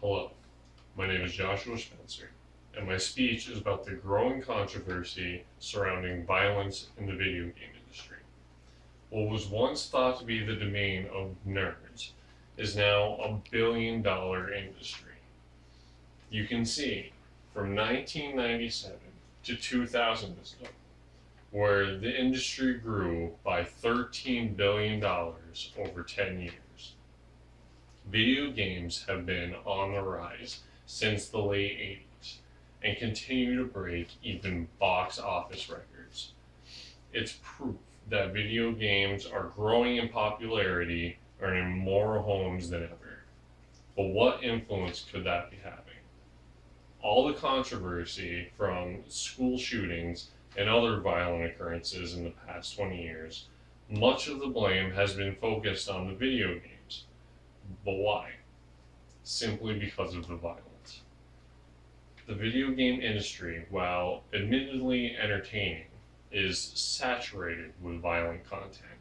Hello, my name is Joshua Spencer, and my speech is about the growing controversy surrounding violence in the video game industry. What was once thought to be the domain of nerds is now a $1 billion industry. You can see from 1997 to 2007, where the industry grew by $13 billion over 10 years. Video games have been on the rise since the late 80s and continue to break even box office records. It's proof that video games are growing in popularity and in more homes than ever. But what influence could that be having? All the controversy from school shootings and other violent occurrences in the past 20 years, much of the blame has been focused on the video games. But why? Simply because of the violence. The video game industry, while admittedly entertaining, is saturated with violent content.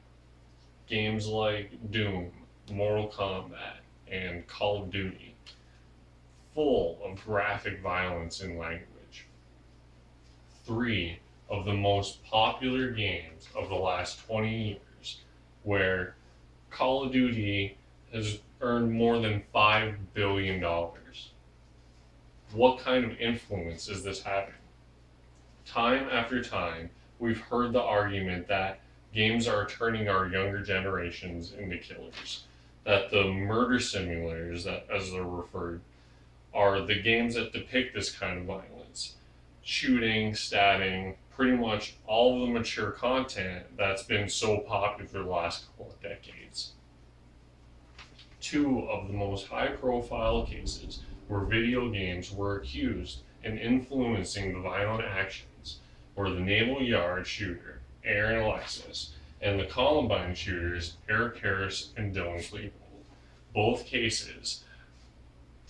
Games like Doom, Mortal Kombat, and Call of Duty, full of graphic violence and language. Three of the most popular games of the last 20 years, where Call of Duty has earned more than $5 billion. What kind of influence is this having? Time after time, we've heard the argument that games are turning our younger generations into killers, that the murder simulators, that, as they're referred, are the games that depict this kind of violence. Shooting, stabbing, pretty much all of the mature content that's been so popular for the last couple of decades. Two of the most high-profile cases where video games were accused and influencing the violent actions were the Naval Yard shooter, Aaron Alexis, and the Columbine shooters, Eric Harris and Dylan Klebold. Both cases,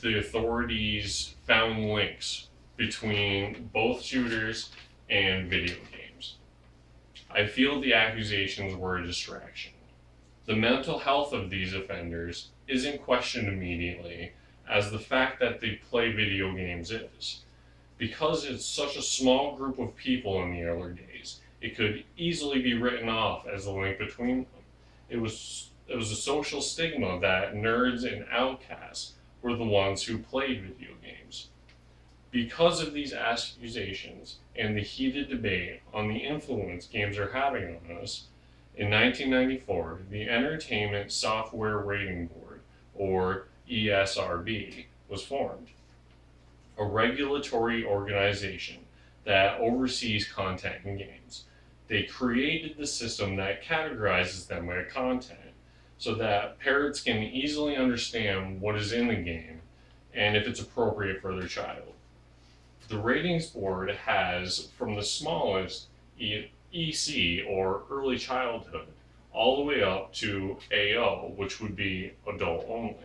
the authorities found links between both shooters and video games. I feel the accusations were a distraction. The mental health of these offenders isn't questioned immediately, as the fact that they play video games is. Because it's such a small group of people in the early days, it could easily be written off as a link between them. It was a social stigma that nerds and outcasts were the ones who played video games. Because of these accusations and the heated debate on the influence games are having on us, in 1994, the Entertainment Software Rating Board, or ESRB, was formed, a regulatory organization that oversees content in games. They created the system that categorizes them by content so that parents can easily understand what is in the game and if it's appropriate for their child. The ratings board has from the smallest EC, or early childhood, all the way up to AO, which would be adult only.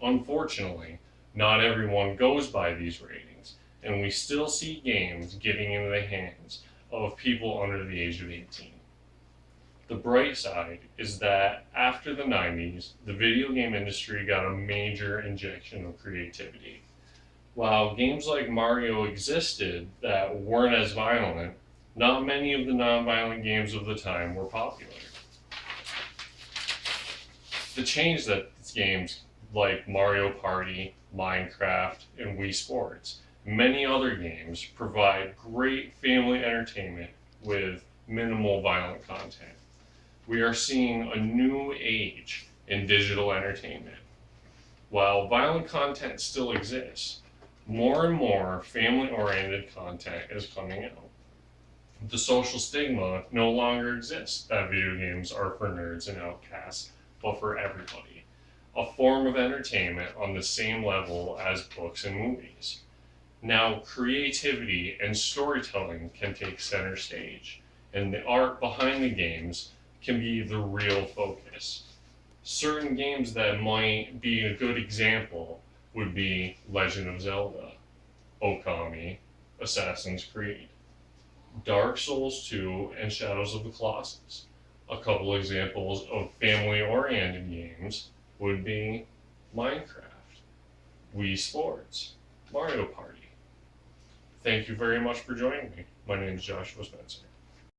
Unfortunately, not everyone goes by these ratings, and we still see games getting into the hands of people under the age of 18. The bright side is that after the 90s, the video game industry got a major injection of creativity. While games like Mario existed that weren't as violent, not many of the non-violent games of the time were popular. The change that games like Mario Party, Minecraft, and Wii Sports, many other games provide great family entertainment with minimal violent content. We are seeing a new age in digital entertainment. While violent content still exists, more and more family-oriented content is coming out. The social stigma no longer exists that video games are for nerds and outcasts, but for everybody. A form of entertainment on the same level as books and movies. Now, creativity and storytelling can take center stage, and the art behind the games can be the real focus. Certain games that might be a good example would be Legend of Zelda, Okami, Assassin's Creed, Dark Souls 2, and Shadows of the Colossus. A couple examples of family-oriented games would be Minecraft, Wii Sports, Mario Party. Thank you very much for joining me. My name is Joshua Spencer.